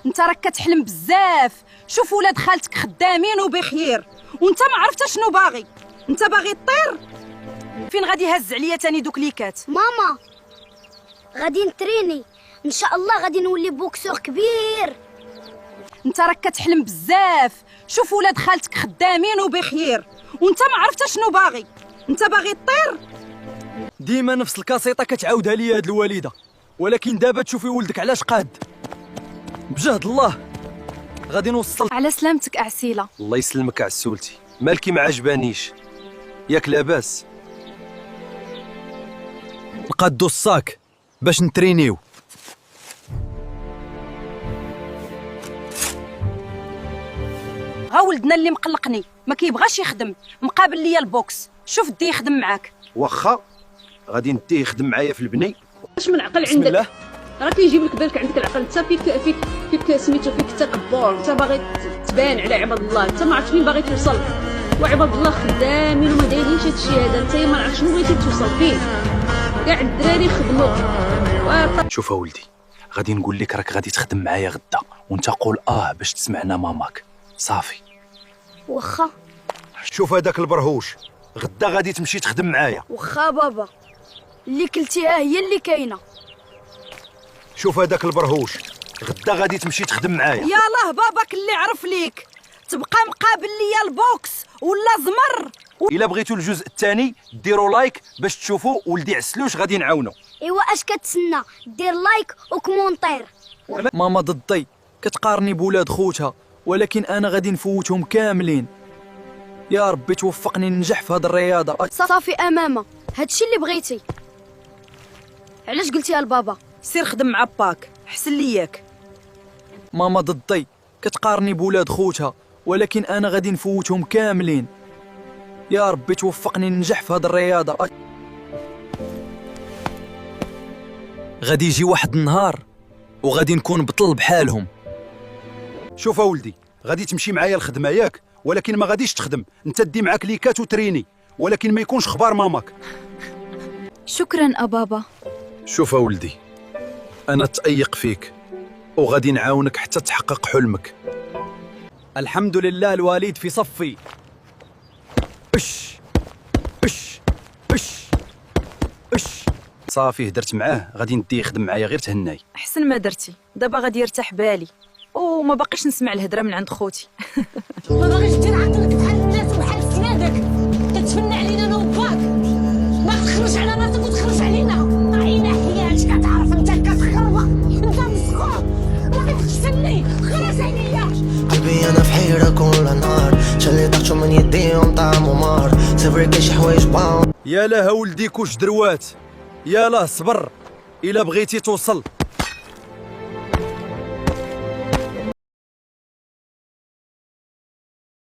انت راك كتحلم بزاف. شوف ولاد خالتك خدامين وبخير وانت ما عرفت شنو باغي. انت باغي طير؟ فين غادي هز عليا تاني دوك ليكات؟ ماما غادي نتريني ان شاء الله، غادي نولي بوكسور كبير. انت راك كتحلم بزاف. شوف ولاد خالتك خدامين وبخير وانت ما عرفت شنو باغي. انت باغي طير؟ ديما نفس الكاسيطه كتعاودها ليا هاد الوالده، ولكن دابا تشوفي ولدك علاش قاد. بجهد الله غادي نوصل. على سلامتك عسيله. الله يسلمك عسولتي، مالكي ما عجبانيش ياك لاباس؟ نقادو الصاك باش نترينيو. ها ولدنا اللي مقلقني ما كيبغاش يخدم، مقابل ليا البوكس. شوف دي يخدم معاك. واخا غادي نديه يخدم معايا في البني. واش من عقل بسم عندك؟ الله. راه كيجيب لك بالك عندك العقل. انت فيك سميتو، فيك تكبر. انت باغي تبان على عباد الله، انت ما عرفت فين باغي توصل. وعباد الله خدامين وما دايرينش هادشي هذا. انت ما عرفت شنو بغيتي توصل فيه. كاع الدراري خدموا. شوف ولدي، غادي نقول لك راك غادي تخدم معايا غدا، وانت قول باش تسمعنا ماماك صافي. واخا. شوف هذاك البرهوش، غدا غادي تمشي تخدم معايا. واخا بابا، اللي كلتيها هي اللي كاينه. شوف هذاك البرهوش، غدا غادي تمشي تخدم معايا. يالله باباك اللي عرف ليك تبقى مقابل ليا البوكس ولا زمر. الا بغيتوا الجزء الثاني ديروا لايك باش تشوفوا ولدي عسلوش غادي نعاونو. ايوا اش كتسنى؟ دير لايك وكومونتير. ماما ضدي كتقارني بولاد خوتها، ولكن انا غادي نفوتهم كاملين. يا ربي توفقني ننجح في هاد الرياضه. صافي امامه، هادشي اللي بغيتي. علاش قلتيها لبابا؟ سير خدم مع باك حسن لياك. ماما ضدي كتقارني بولاد خوتها، ولكن انا غادي نفوتهم كاملين. يا ربي توفقني ننجح في هاد الرياضه. غادي يجي واحد النهار وغادي نكون بطل بحالهم. شوف ولدي، غادي تمشي معايا الخدمه ياك، ولكن ما غاديش تخدم. انت دي معاك ليكات وتريني، ولكن ما يكونش خبار ماماك. شكرا أبابا. شوف ولدي، انا تأيق فيك وغادي نعاونك حتى تحقق حلمك. الحمد لله الوالد في صفي. اش اش اش اش. صافي هدرت معاه، غادي نديه يخدم معايا غير تهناي. احسن ما درتي، دابا غادي يرتاح بالي وما باقيش نسمع الهضره من عند خوتي. ما باغيش دير عقلك بحال الناس وبحال سنادك. كتفنى علينا انا وباك، ما تخرج على راسك وتخرج علينا. عينا حياتك كتعرف انت كتخربق، انت مسخور. باغي تغسلني، خرج عليا. قلبي انا في حيرة كل نهار، شلي ضغطو من يديهم طعم ومار، صبري كاين شي حوايج باون. يا لها ولدي كوش دروات، يا له صبر. الا بغيتي توصل